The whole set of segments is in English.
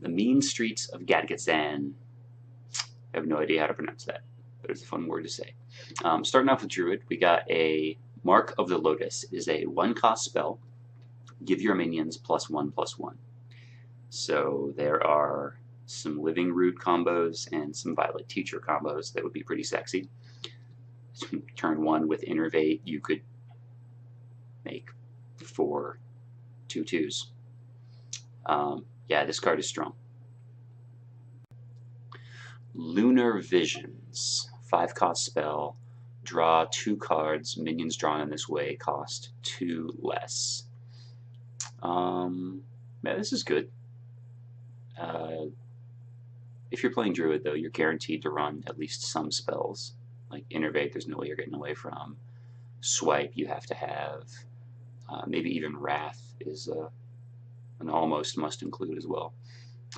The Mean Streets of Gadgetzan. I have no idea how to pronounce that, but it's a fun word to say. Starting off with Druid, we got a Mark of the Lotus. It is a 1-cost spell. Give your minions +1/+1. So there are some Living Root combos and some Violet Teacher combos that would be pretty sexy. Turn 1 with Innervate, you could make 4 2/2s. Yeah, this card is strong. Lunar Visions, 5-cost spell. Draw 2 cards. Minions drawn in this way cost 2 less. Yeah, this is good. If you're playing Druid, though, you're guaranteed to run at least some spells. Like Innervate, there's no way you're getting away from. Swipe, you have to have. Maybe even Wrath is an almost must include as well.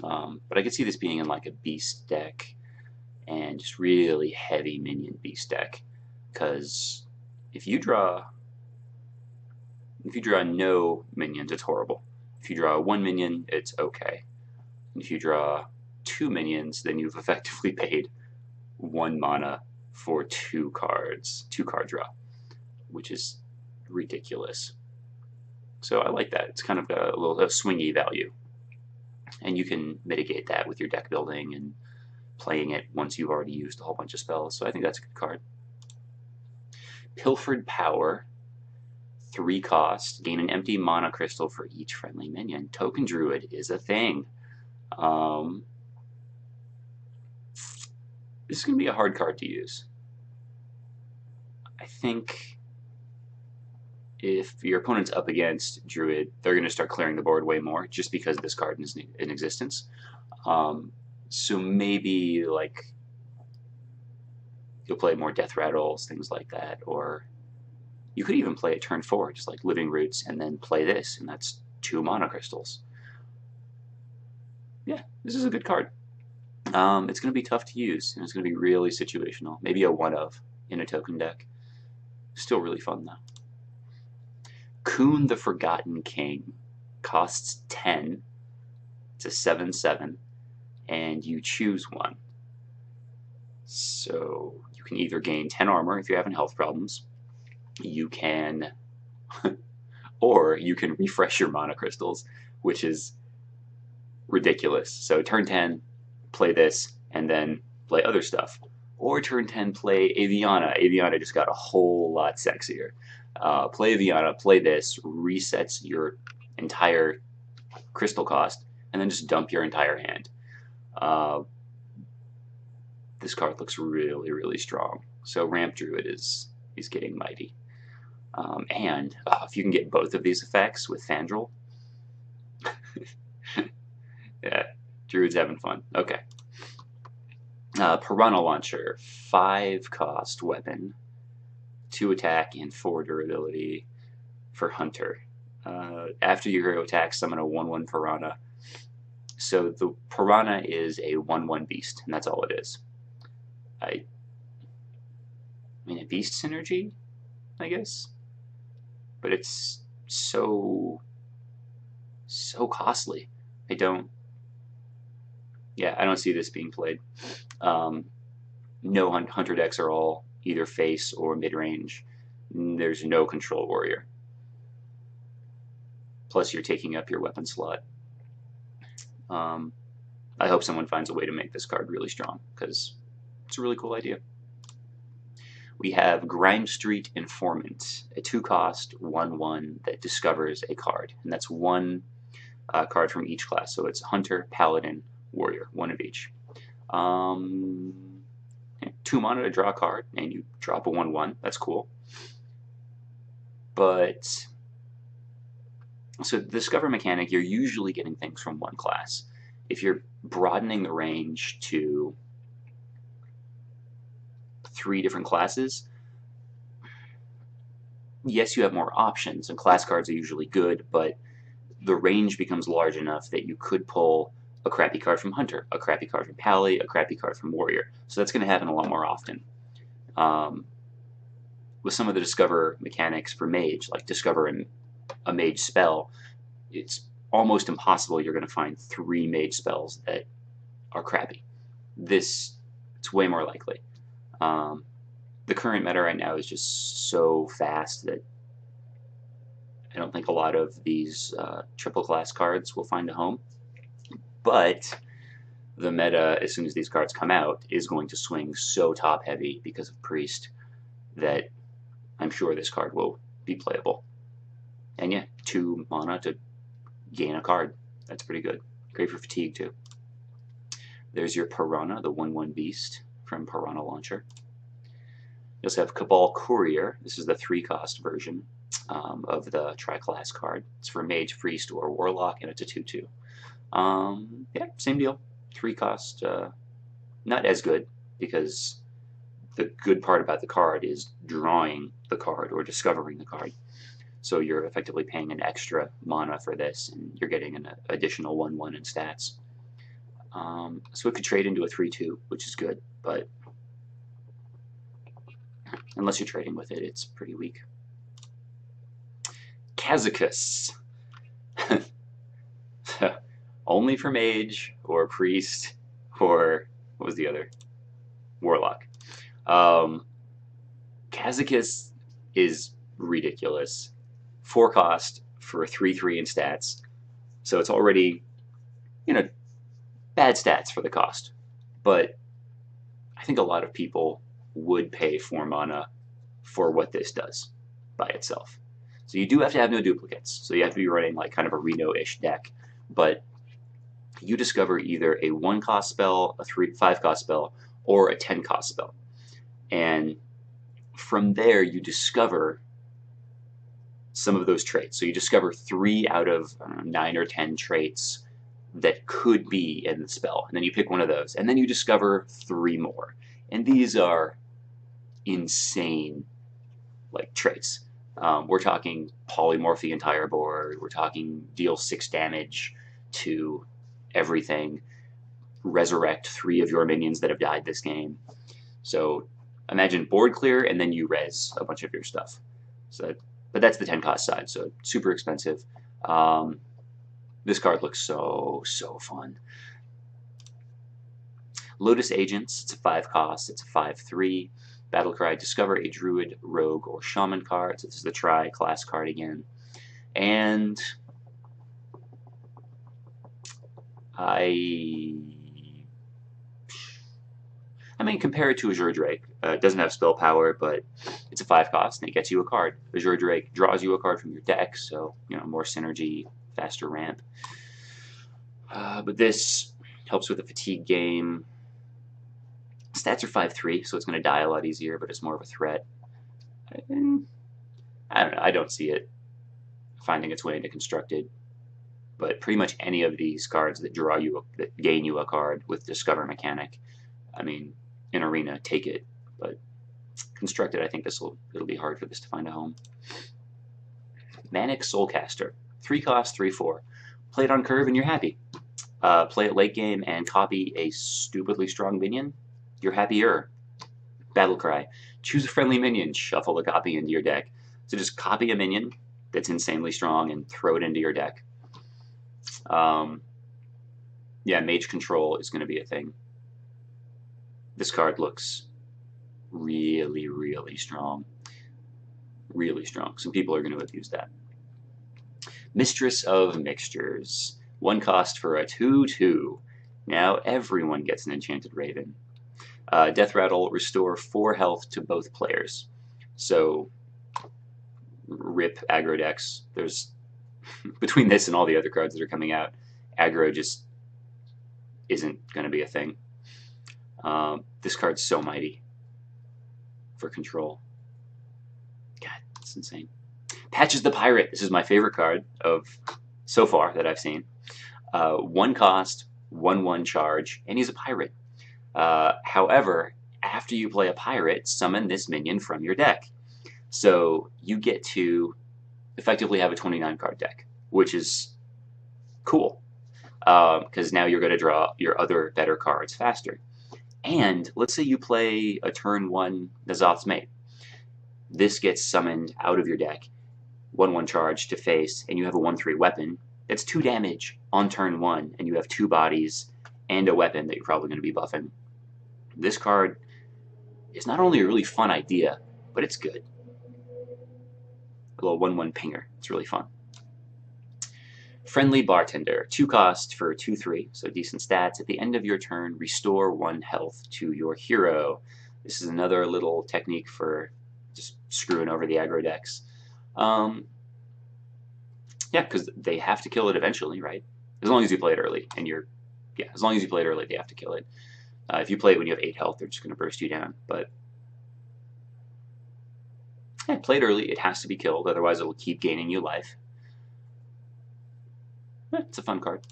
But I could see this being in like a Beast deck and just really heavy minion Beast deck. Because if you draw no minions, it's horrible. If you draw 1 minion, it's okay. And if you draw 2 minions, then you've effectively paid 1 mana for 2 cards, 2 card draw, which is ridiculous. So I like that. It's kind of a little swingy value. And you can mitigate that with your deck building and playing it once you've already used a whole bunch of spells. So I think that's a good card. Pilfered Power, 3 cost. Gain an empty mana crystal for each friendly minion. Token Druid is a thing. This is going to be a hard card to use. I think if your opponent's up against Druid, they're going to start clearing the board way more just because this card is in existence. So maybe like you'll play more Death Rattles, things like that, or you could even play it turn 4, just like Living Roots, and then play this, and that's 2 mana crystals. Yeah, this is a good card. It's going to be tough to use, and it's going to be really situational. Maybe a 1-of in a token deck. Still really fun, though. Kuhn the Forgotten King costs 10. It's a 7/7, and you choose one. So you can either gain 10 armor if you're having health problems. You can, or you can refresh your mana crystals, which is ridiculous. So turn 10, play this, and then play other stuff. Or turn 10, play Aviana. Aviana just got a whole lot sexier. Play Aviana, play this, resets your entire crystal cost, and then just dump your entire hand. This card looks really, really strong. So Ramp Druid is getting mighty. And if you can get both of these effects with Fandral, yeah, Druid's having fun. Okay. Piranha Launcher, 5-cost weapon, 2 attack and 4 durability for Hunter. After your hero attacks, summon a 1/1 Piranha. So the Piranha is a 1/1 beast, and that's all it is. I mean, a beast synergy, I guess, but it's so costly. I don't see this being played. No Hunter decks are all either face or mid-range. There's no control warrior. Plus, you're taking up your weapon slot. I hope someone finds a way to make this card really strong, because it's a really cool idea. We have Grime Street Informant, a 2-cost 1/1 that discovers a card, and that's 1 card from each class. So it's Hunter, Paladin, Warrior, 1 of each. 2 mana to draw a card, and you drop a 1/1. That's cool. But so the Discover mechanic, you're usually getting things from 1 class. If you're broadening the range to 3 different classes, yes, you have more options, and class cards are usually good, but the range becomes large enough that you could pull a crappy card from Hunter, a crappy card from Pally, a crappy card from Warrior. So that's going to happen a lot more often. With some of the Discover mechanics for Mage, like Discover a Mage spell, it's almost impossible you're going to find 3 mage spells that are crappy. This, it's way more likely. The current meta right now is just so fast that I don't think a lot of these triple class cards will find a home. But the meta, as soon as these cards come out, is going to swing so top heavy because of Priest that I'm sure this card will be playable. And yeah, 2 mana to gain a card. That's pretty good. Great for fatigue too. There's your Piranha, the 1/1 beast from Piranha Launcher. You also have Cabal Courier. This is the 3-cost version of the tri-class card. It's for Mage, Priest, or Warlock, and it's a 2/2. Yeah, same deal. 3-cost, not as good, because the good part about the card is drawing the card or discovering the card. So you're effectively paying an extra mana for this, and you're getting an additional 1/1 in stats. So it could trade into a 3/2, which is good, but unless you're trading with it, it's pretty weak. Gadgetzan. Only for Mage, or Priest, or what was the other? Warlock. Gadgetzan is ridiculous. 4-cost for a 3/3 in stats. So it's already, bad stats for the cost. But I think a lot of people would pay 4 mana for what this does by itself. So you do have to have no duplicates. So you have to be running like kind of a Reno-ish deck. But you discover either a 1-cost spell, a 5-cost spell, or a 10-cost spell. And from there, you discover some of those traits. So you discover 3 out of 9 or 10 traits that could be in the spell. And then you pick one of those. And then you discover 3 more. And these are insane traits. We're talking polymorph the entire board. We're talking deal 6 damage to everything. Resurrect 3 of your minions that have died this game. So imagine board clear, and then you res a bunch of your stuff. So, but that's the 10-cost side, so super expensive. This card looks so fun. Lotus Agents, it's a 5-cost, it's a 5/3. Battlecry, discover a Druid, Rogue, or Shaman card. So this is the tri-class card again. And I mean, compare it to Azure Drake. It doesn't have spell power, but it's a 5-cost, and it gets you a card. Azure Drake draws you a card from your deck, so more synergy, faster ramp. But this helps with the fatigue game. Stats are 5/3, so it's going to die a lot easier, but it's more of a threat. And I don't know. I don't see it finding its way into Constructed. But pretty much any of these cards that that gain you a card with Discover mechanic, I mean, in Arena, take it. But Constructed, I think it'll be hard for this to find a home. Manic Soulcaster, 3-cost, 3/4. Play it on curve and you're happy. Play it late game and copy a stupidly strong minion. You're happier. Battlecry, choose a friendly minion, shuffle a copy into your deck. So just copy a minion that's insanely strong and throw it into your deck. Yeah, Mage Control is going to be a thing. This card looks really strong. Really strong. Some people are going to abuse that. Mistress of Mixtures. 1-cost for a 2/2. Now everyone gets an Enchanted Raven. Death Rattle, restore 4 health to both players. So, rip aggro decks. There's between this and all the other cards that are coming out, aggro just isn't going to be a thing. This card's so mighty for control. God, it's insane. Patches the Pirate. This is my favorite card of so far that I've seen. 1-cost, 1/1 charge, and he's a pirate. However, after you play a pirate, summon this minion from your deck. So you get to effectively have a 29-card deck, which is cool, because now you're going to draw your other better cards faster. And let's say you play a turn 1 N'Zoth's Mate. This gets summoned out of your deck, 1/1 charge to face, and you have a 1/3 weapon It's 2 damage on turn 1, and you have 2 bodies and a weapon that you're probably going to be buffing. This card is not only a really fun idea, but it's good. A little 1/1 pinger. It's really fun. Friendly Bartender, 2 cost for 2/3, so decent stats. At the end of your turn, restore 1 health to your hero. This is another little technique for just screwing over the aggro decks. Yeah, because they have to kill it eventually, right? As long as you play it early, and as long as you play it early, they have to kill it. If you play it when you have 8 health, they're just going to burst you down. But yeah, play it early. It has to be killed, otherwise it will keep gaining you life. It's a fun card.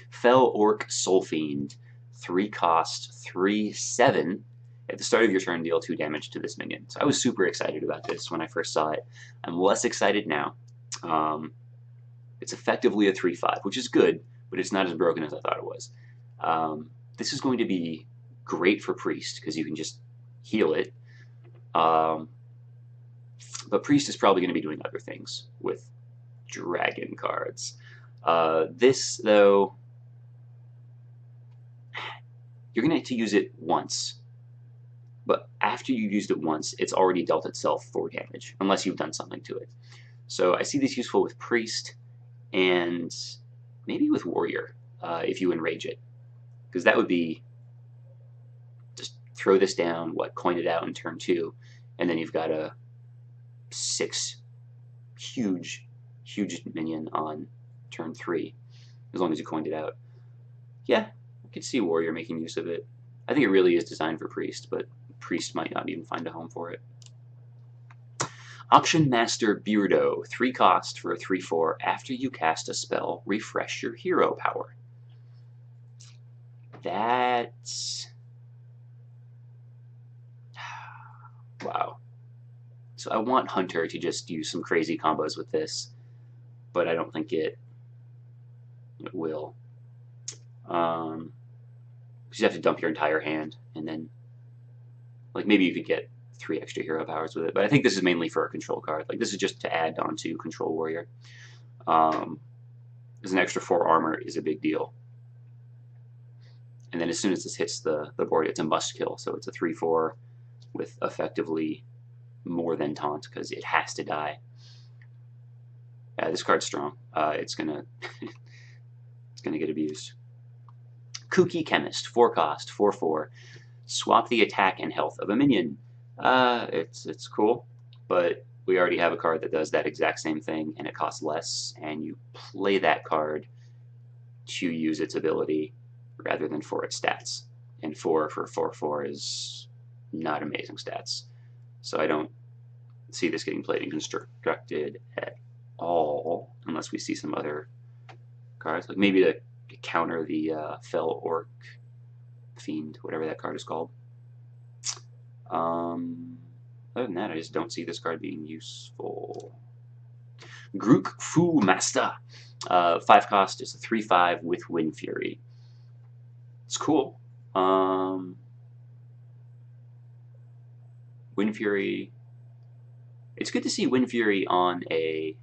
Fell Orc Soulfiend, 3 cost, 3/7. At the start of your turn, deal 2 damage to this minion. So I was super excited about this when I first saw it. I'm less excited now. It's effectively a 3/5, which is good, but it's not as broken as I thought it was. This is going to be great for Priest, because you can just heal it. But Priest is probably going to be doing other things with dragon cards. This, though, you're going to have to use it once. But after you've used it once, it's already dealt itself 4 damage, unless you've done something to it. So I see this useful with Priest, and maybe with Warrior, if you enrage it. Because that would be just throw this down, coin it out in turn 2, and then you've got a 6 huge minion on turn 3, as long as you coined it out. Yeah, I could see Warrior making use of it. I think it really is designed for Priest, but Priest might not even find a home for it. Auction Master Beardo, 3 cost for a 3/4. After you cast a spell, refresh your hero power. That's... wow. So I want Hunter to just use some crazy combos with this, but I don't think it will. Because you have to dump your entire hand, and then maybe you could get 3 extra hero powers with it. But I think this is mainly for a control card. This is just to add on to Control Warrior. As an extra 4 armor is a big deal. And then as soon as this hits the board, it's a must kill. So it's a 3/4 with effectively more than taunt, because it has to die. Yeah, this card's strong. It's gonna it's gonna get abused. Kooky Chemist, 4 cost, 4/4. Swap the attack and health of a minion. It's cool, but we already have a card that does that exact same thing, and it costs less, and you play that card to use its ability rather than for its stats. And 4 for 4/4 is not amazing stats. So I don't see this getting played and constructed at all, unless we see some other cards, maybe to counter the Fell Orc Fiend, whatever that card is called. Other than that, I just don't see this card being useful. Grook Fu Master, 5 cost, is a 3/5 with Wind Fury. It's cool. Wind Fury. It's good to see Wind Fury on a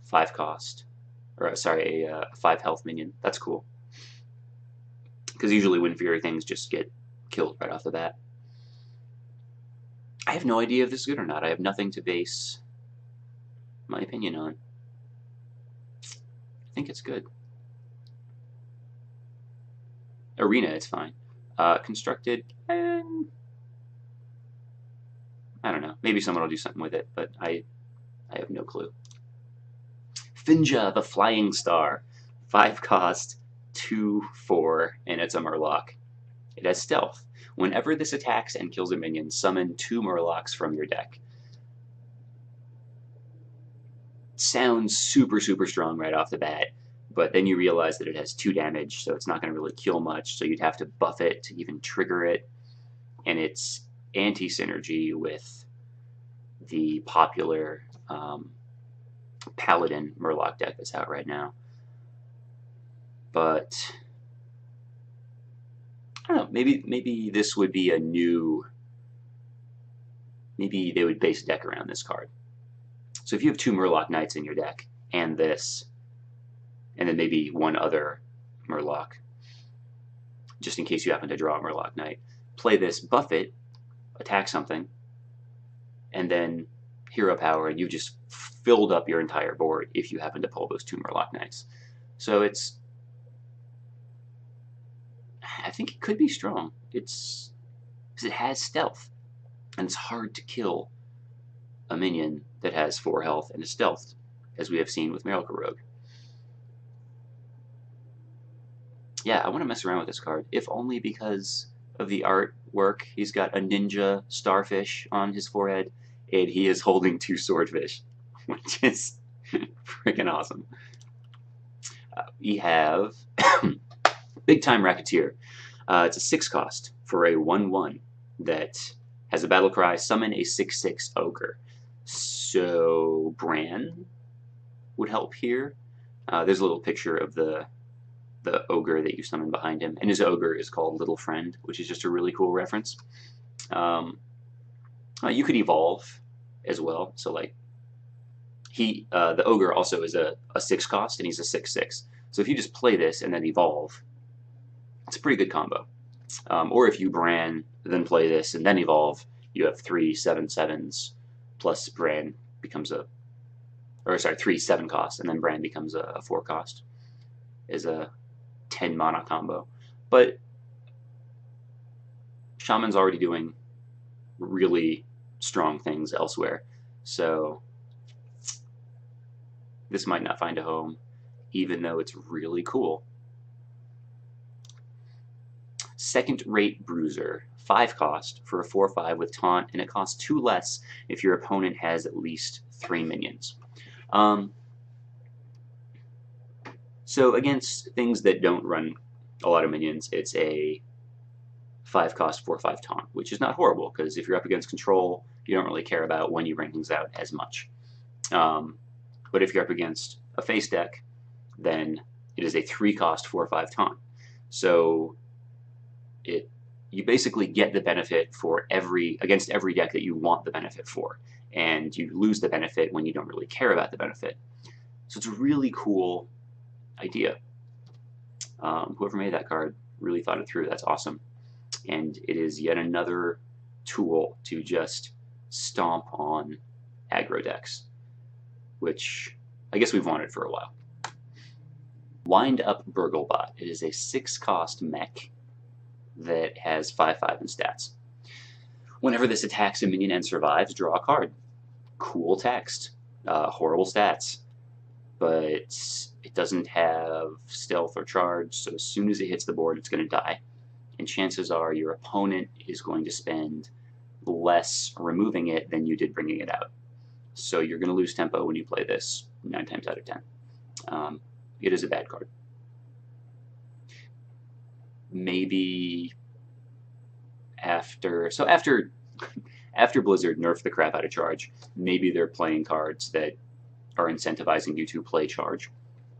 5 cost, or sorry, a 5 health minion. That's cool. Because usually Wind Fury things just get killed right off the bat. I have no idea if this is good or not. I have nothing to base my opinion on. I think it's good. Arena, it's fine. Constructed, I don't know. Maybe someone will do something with it, but I have no clue. Finja, the Flying Star, 5 cost, 2/4, and it's a Murloc. It has stealth. Whenever this attacks and kills a minion, summon 2 Murlocs from your deck. Sounds super strong right off the bat, but then you realize that it has 2 damage, so it's not going to really kill much, so you'd have to buff it to even trigger it, and it's anti-synergy with the popular Paladin Murloc deck that's out right now. But I don't know, maybe this would be a new, maybe they would base a deck around this card. So if you have 2 Murloc Knights in your deck, and this, and then maybe one other Murloc, just in case you happen to draw a Murloc Knight. Play this, buff it, attack something, and then hero power, and you've just filled up your entire board if you happen to pull those 2 Murloc Knights. So it's, I think it could be strong. It's because it has stealth, and it's hard to kill a minion that has 4 health and is stealthed, as we have seen with Miracle Rogue. Yeah, I want to mess around with this card, if only because of the artwork. He's got a ninja starfish on his forehead, and he is holding 2 swordfish, which is freaking awesome. We have Big Time Racketeer. It's a 6 cost for a 1/1 that has a battle cry, summon a 6/6 ogre. So Bran would help here. There's a little picture of the ogre that you summon behind him, and his ogre is called Little Friend, which is just a really cool reference. You could evolve as well, so like the ogre also is a 6 cost, and he's a 6/6. So if you just play this and then evolve, it's a pretty good combo. Or if you Bran, then play this and then evolve, you have 3 7/7s plus Bran becomes a, or sorry, 3 7 costs, and then Bran becomes a 4 cost. Is a 10 mana combo. But Shaman's already doing really strong things elsewhere, so this might not find a home, even though it's really cool. Second Rate Bruiser, 5 cost for a 4/5 with taunt, and it costs 2 less if your opponent has at least 3 minions. So against things that don't run a lot of minions, it's a 5 cost 4/5 taunt, which is not horrible, because if you're up against control, you don't really care about when you bring things out as much. But if you're up against a face deck, then it is a 3 cost 4/5 taunt. So you basically get the benefit for against every deck that you want the benefit for, and you lose the benefit when you don't really care about the benefit. So it's a really cool idea. Whoever made that card really thought it through. That's awesome. And it is yet another tool to just stomp on aggro decks, which I guess we've wanted for a while. Wind Up Burglebot. It is a 6 cost mech that has 5/5 in stats. Whenever this attacks a minion and survives, draw a card. Cool text. Horrible stats. But it doesn't have stealth or charge, so as soon as it hits the board, it's going to die. And chances are your opponent is going to spend less removing it than you did bringing it out. So you're going to lose tempo when you play this 9 times out of 10. It is a bad card. Maybe after Blizzard nerfed the crap out of charge, maybe they're playing cards that are incentivizing you to play charge.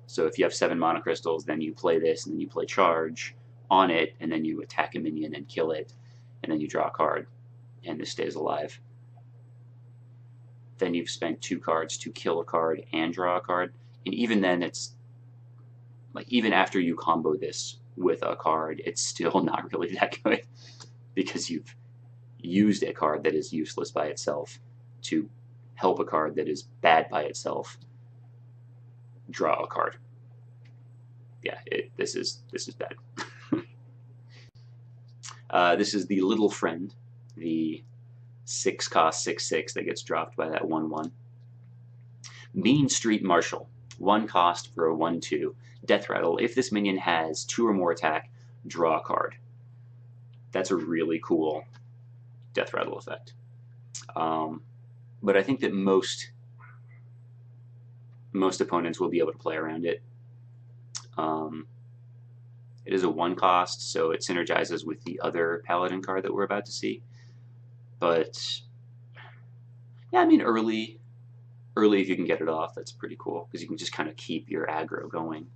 So if you have 7 mana crystals, then you play this, and then you play charge on it, and then you attack a minion and kill it, and then you draw a card, and this stays alive. Then you've spent 2 cards to kill a card and draw a card, and even then it's like, even after you combo this with a card, it's still not really that good, because you've used a card that is useless by itself to help a card that is bad by itself draw a card. Yeah, this is bad. This is the Little Friend, the 6 cost 6/6 that gets dropped by that 1/1. Mean Street Marshal, 1 cost for a 1/2. Death Rattle. If this minion has 2 or more attack, draw a card. That's a really cool Death Rattle effect. But I think that most opponents will be able to play around it. It is a 1 cost, so it synergizes with the other Paladin card that we're about to see. But yeah, I mean, early if you can get it off, that's pretty cool, because you can just kind of keep your aggro going.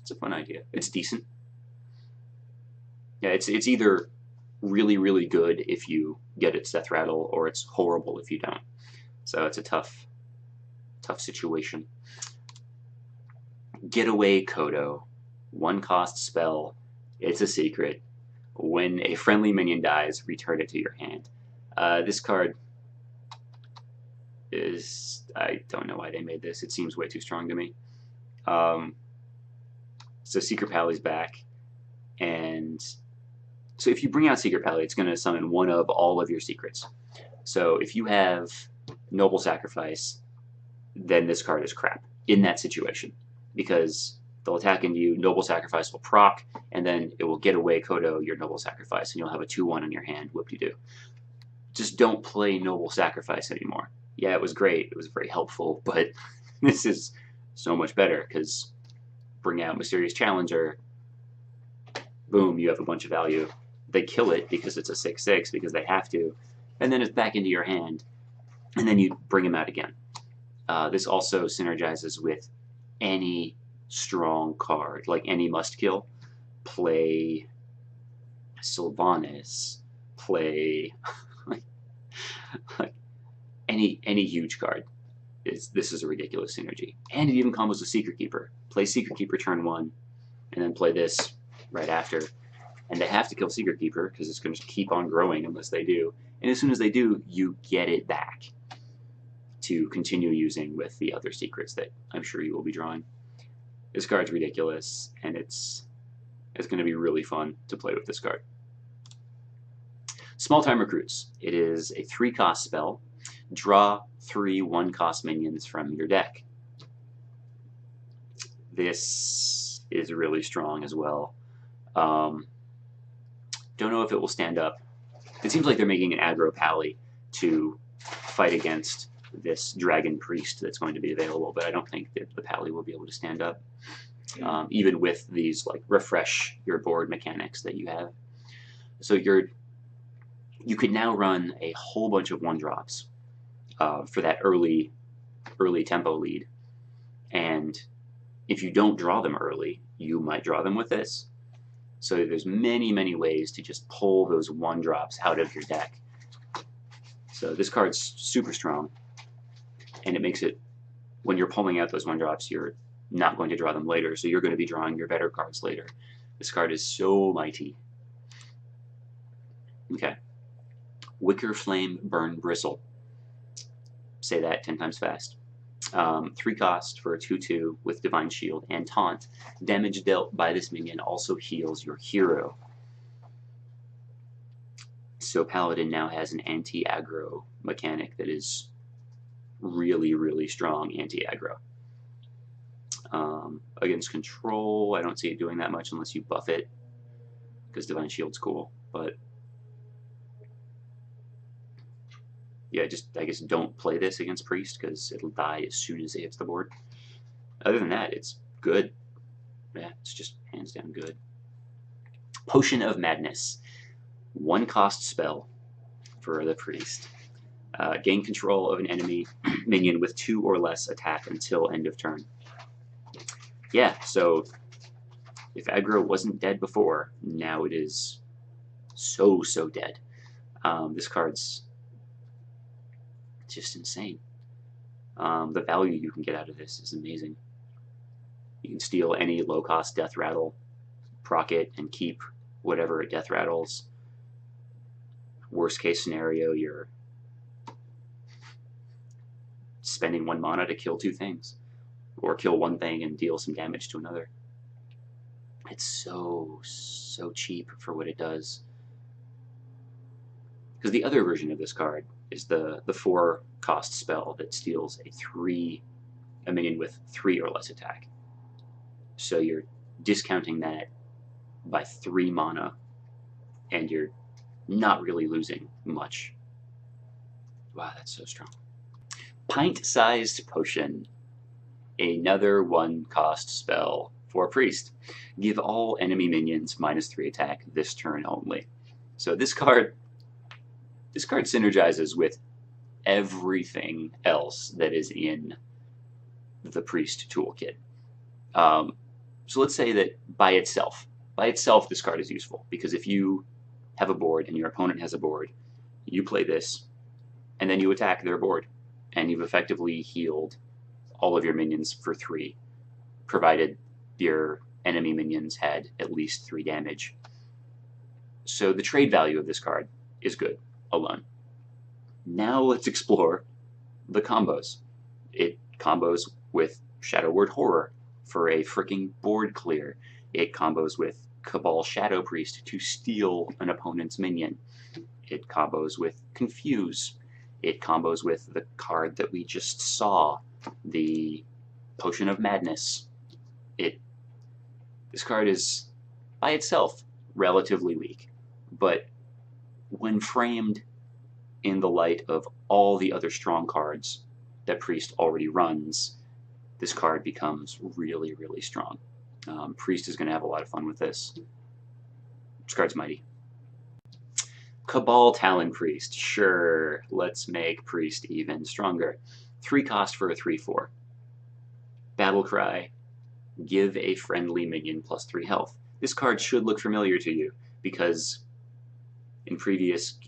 It's a fun idea. It's decent. Yeah, it's either really, really good if you get its Death Rattle, or it's horrible if you don't. So it's a tough tough situation. Getaway Kodo, 1-cost spell. It's a secret. When a friendly minion dies, return it to your hand. This card is, I don't know why they made this. It seems way too strong to me. So Secret Pally's back, and so if you bring out Secret Pally, it's going to summon one of all of your secrets. So if you have Noble Sacrifice, then this card is crap in that situation, because they'll attack into you, Noble Sacrifice will proc, and then it will get away Kodo your Noble Sacrifice, and you'll have a 2/1 in your hand, whoop-de-doo. Just don't play Noble Sacrifice anymore. Yeah, it was great, it was very helpful, but this is so much better, because bring out Mysterious Challenger, boom, you have a bunch of value. They kill it because it's a 6/6, because they have to, and then it's back into your hand, and then you bring him out again. This also synergizes with any strong card, like any must kill. Play Sylvanas, play like any huge card. This is a ridiculous synergy. And it even combos with Secret Keeper. Play Secret Keeper turn 1, and then play this right after. And they have to kill Secret Keeper, because it's going to keep on growing unless they do. And as soon as they do, you get it back to continue using with the other secrets that I'm sure you will be drawing. This card's ridiculous, and it's going to be really fun to play with this card. Small Time Recruits. It is a 3-cost spell. Draw 3 1-cost minions from your deck. This is really strong as well. Don't know if it will stand up. It seems like they're making an aggro Pally to fight against this Dragon Priest that's going to be available, but I don't think that the Pally will be able to stand up, even with these like refresh your board mechanics that you have. So you could now run a whole bunch of 1-drops for that early tempo lead, and if you don't draw them early, you might draw them with this. So there's many ways to just pull those 1-drops out of your deck. So this card's super strong, and it makes it, when you're pulling out those 1-drops, you're not going to draw them later, so you're going to be drawing your better cards later. This card is so mighty. Okay. Wicker Flame Burn Bristle. Say that 10 times fast. 3-cost for a 2/2 with Divine Shield and Taunt. Damage dealt by this minion also heals your hero. So Paladin now has an anti-aggro mechanic that is really strong anti-aggro. Against control, I don't see it doing that much unless you buff it, because Divine Shield's cool, but yeah, I guess don't play this against Priest, because it'll die as soon as it hits the board. Other than that, it's good. Yeah, it's just hands down good. Potion of Madness. 1-cost spell for the Priest. Gain control of an enemy minion with 2 or less attack until end of turn. Yeah, so if aggro wasn't dead before, now it is so dead. This card's just insane. The value you can get out of this is amazing. You can steal any low-cost Death Rattle, proc it, and keep whatever it Death Rattles. Worst case scenario, you're spending 1 mana to kill 2 things, or kill 1 thing and deal some damage to another. It's so cheap for what it does. Because the other version of this card is the 4-cost spell that steals a minion with 3 or less attack. So you're discounting that by 3 mana, and you're not really losing much. Wow, that's so strong. Pint-sized Potion. Another 1-cost spell for Priest. Give all enemy minions -3 attack this turn only. So this card synergizes with everything else that is in the Priest toolkit. So let's say that by itself, this card is useful, because if you have a board and your opponent has a board, you play this, and then you attack their board, and you've effectively healed all of your minions for 3, provided your enemy minions had at least 3 damage. So the trade value of this card is good alone. Now let's explore the combos. It combos with Shadow Word Horror for a freaking board clear. It combos with Cabal Shadow Priest to steal an opponent's minion. It combos with Confuse. It combos with the card that we just saw, the Potion of Madness. This card is, by itself, relatively weak, but when framed in the light of all the other strong cards that Priest already runs, this card becomes really, really strong. Priest is going to have a lot of fun with this. This card's mighty. Cabal Talon Priest. Sure, let's make Priest even stronger. 3 cost for a 3/4. Battle Cry. Give a friendly minion +3 health. This card should look familiar to you because in previous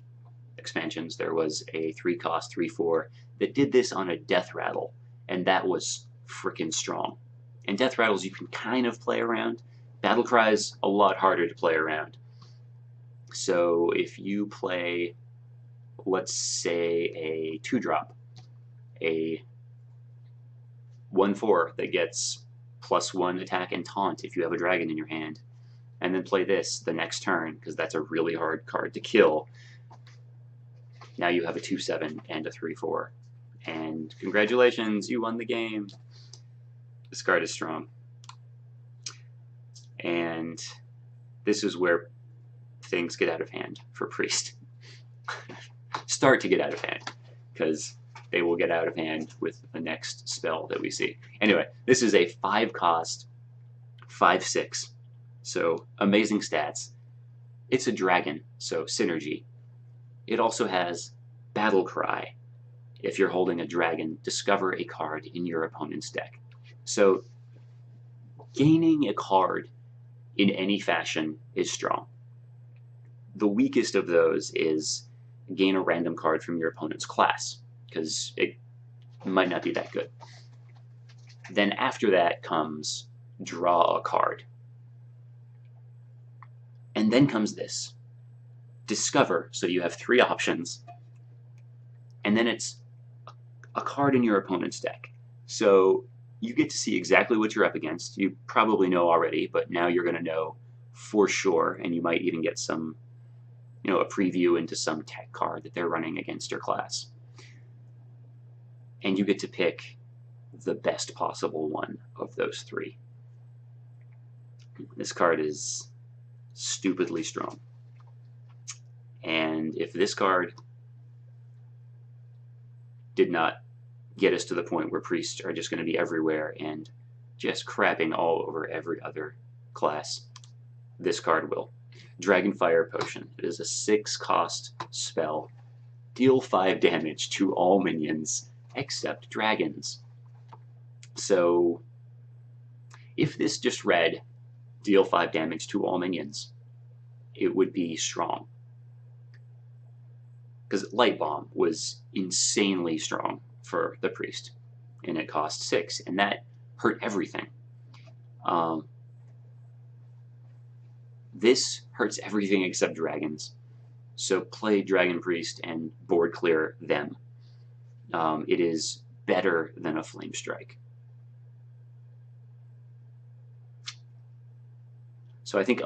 expansions there was a 3 cost 3/4 that did this on a Death Rattle, and that was frickin' strong. And Death Rattles you can kind of play around. Battle Cry's a lot harder to play around. So if you play, let's say, a 2-drop, a 1/4 that gets +1 attack and taunt if you have a dragon in your hand, and then play this the next turn, because that's a really hard card to kill, now you have a 2/7 and a 3/4. And congratulations, you won the game. This card is strong. And this is where things get out of hand for Priest. Start to get out of hand, because they will get out of hand with the next spell that we see. Anyway, this is a 5 cost, 5/6. So amazing stats. It's a dragon, so synergy. It also has Battle Cry. If you're holding a dragon, discover a card in your opponent's deck. So gaining a card in any fashion is strong. The weakest of those is gain a random card from your opponent's class, because it might not be that good. Then after that comes draw a card. And then comes this. Discover, so you have 3 options. And then it's a card in your opponent's deck. So you get to see exactly what you're up against. You probably know already, but now you're going to know for sure, and you might even get some, a preview into some tech card that they're running against your class. And you get to pick the best possible one of those 3. This card is stupidly strong. And if this card did not get us to the point where Priests are just going to be everywhere and just crapping all over every other class, this card will. Dragonfire Potion. It is a 6 cost spell. Deal 5 damage to all minions except dragons. So if this just read deal 5 damage to all minions, it would be strong. Because Light Bomb was insanely strong for the Priest, and it cost 6, and that hurt everything. This hurts everything except dragons, so play Dragon Priest and board clear them. It is better than a Flame Strike. So I think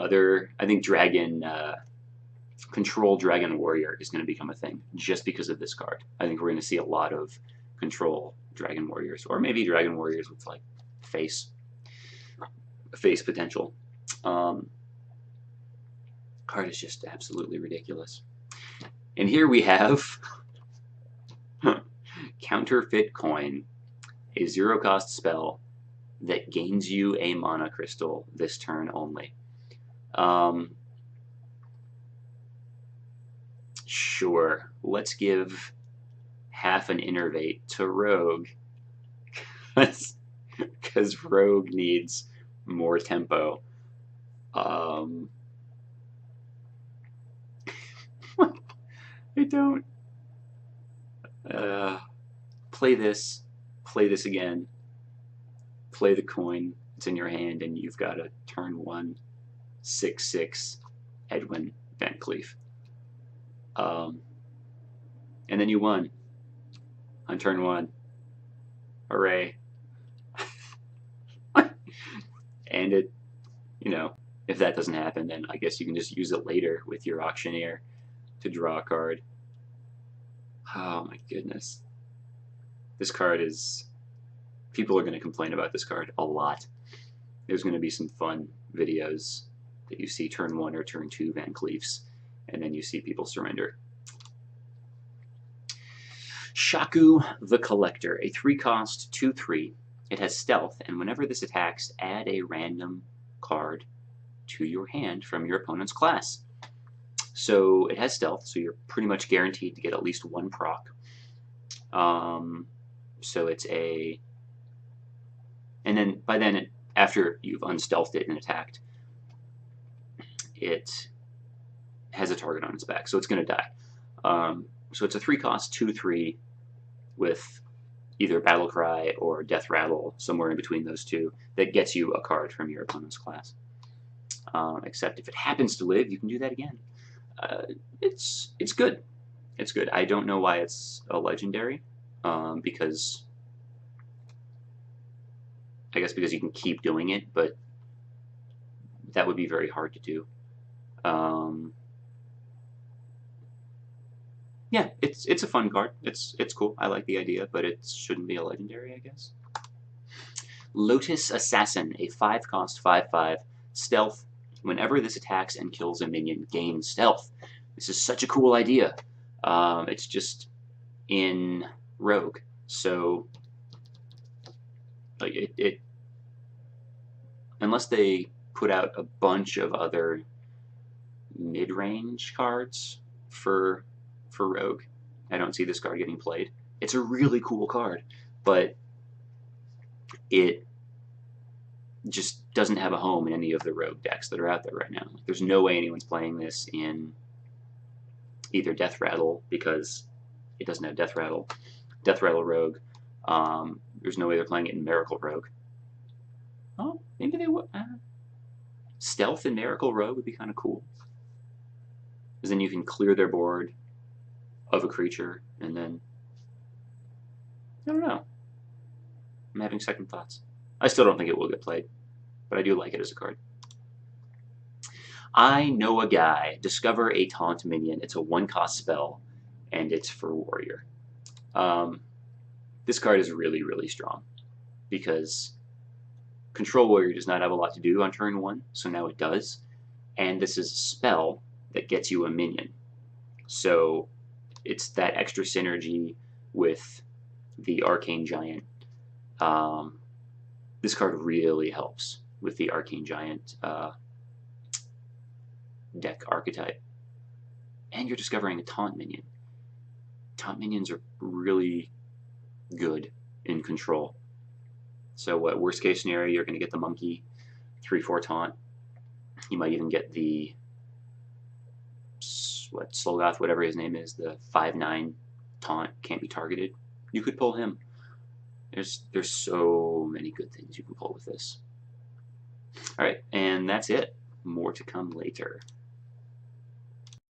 Dragon Control Dragon Warrior is going to become a thing just because of this card. I think we're going to see a lot of Control Dragon Warriors, or maybe Dragon Warriors with like face potential. Card is just absolutely ridiculous. And here we have Counterfeit Coin, a 0 cost spell that gains you a mana crystal this turn only. Sure, let's give half an Innervate to Rogue, because Rogue needs more tempo. I don't. Play this again. play the coin. It's in your hand, and you've got a turn 1, 6/6 Edwin Van Cleef. And then you won on turn 1. Hooray. And it, you know, if that doesn't happen, then I guess you can just use it later with your auctioneer to draw a card. Oh my goodness. This card is... People are going to complain about this card a lot. There's going to be some fun videos that you see turn 1 or turn 2 Van Cleefs, and then you see people surrender. Shaku the Collector, a 3-cost 2/3. It has stealth, and whenever this attacks, add a random card to your hand from your opponent's class. So it has stealth, so you're pretty much guaranteed to get at least 1 proc. So it's a... And then, by then, after you've unstealthed it and attacked, it has a target on its back, so it's going to die. So it's a 3-cost 2/3 with either Battle Cry or Death Rattle, somewhere in between those two, that gets you a card from your opponent's class. Except if it happens to live, you can do that again. It's good. It's good. I don't know why it's a legendary, because I guess because you can keep doing it, but that would be very hard to do. Yeah, it's a fun card. It's cool. I like the idea, but it shouldn't be a legendary, I guess. Lotus Assassin, a 5-cost 5/5 stealth. Whenever this attacks and kills a minion, gain stealth. This is such a cool idea. It's just in Rogue, so like it unless they put out a bunch of other mid-range cards for Rogue, I don't see this card getting played. It's a really cool card, but it just doesn't have a home in any of the Rogue decks that are out there right now. Like, there's no way anyone's playing this in either Death Rattle, because it doesn't have Death Rattle, Death Rattle Rogue. There's no way they're playing it in Miracle Rogue. Oh, maybe they would. Stealth in Miracle Rogue would be kind of cool, because then you can clear their board of a creature, and then I don't know. I'm having second thoughts. I still don't think it will get played, but I do like it as a card. I Know a Guy. Discover a taunt minion. It's a 1-cost spell, and it's for warrior. This card is really, really strong, because Control Warrior does not have a lot to do on turn 1, so now it does. And this is a spell that gets you a minion. So it's that extra synergy with the Arcane Giant. This card really helps with the Arcane Giant deck archetype. And you're discovering a taunt minion. Taunt minions are really good in Control. So what, worst case scenario, you're going to get the monkey, 3/4 taunt. You might even get the Solgoth, whatever his name is, the 5/9 taunt, can't be targeted. You could pull him. There's so many good things you can pull with this. All right, and that's it. More to come later.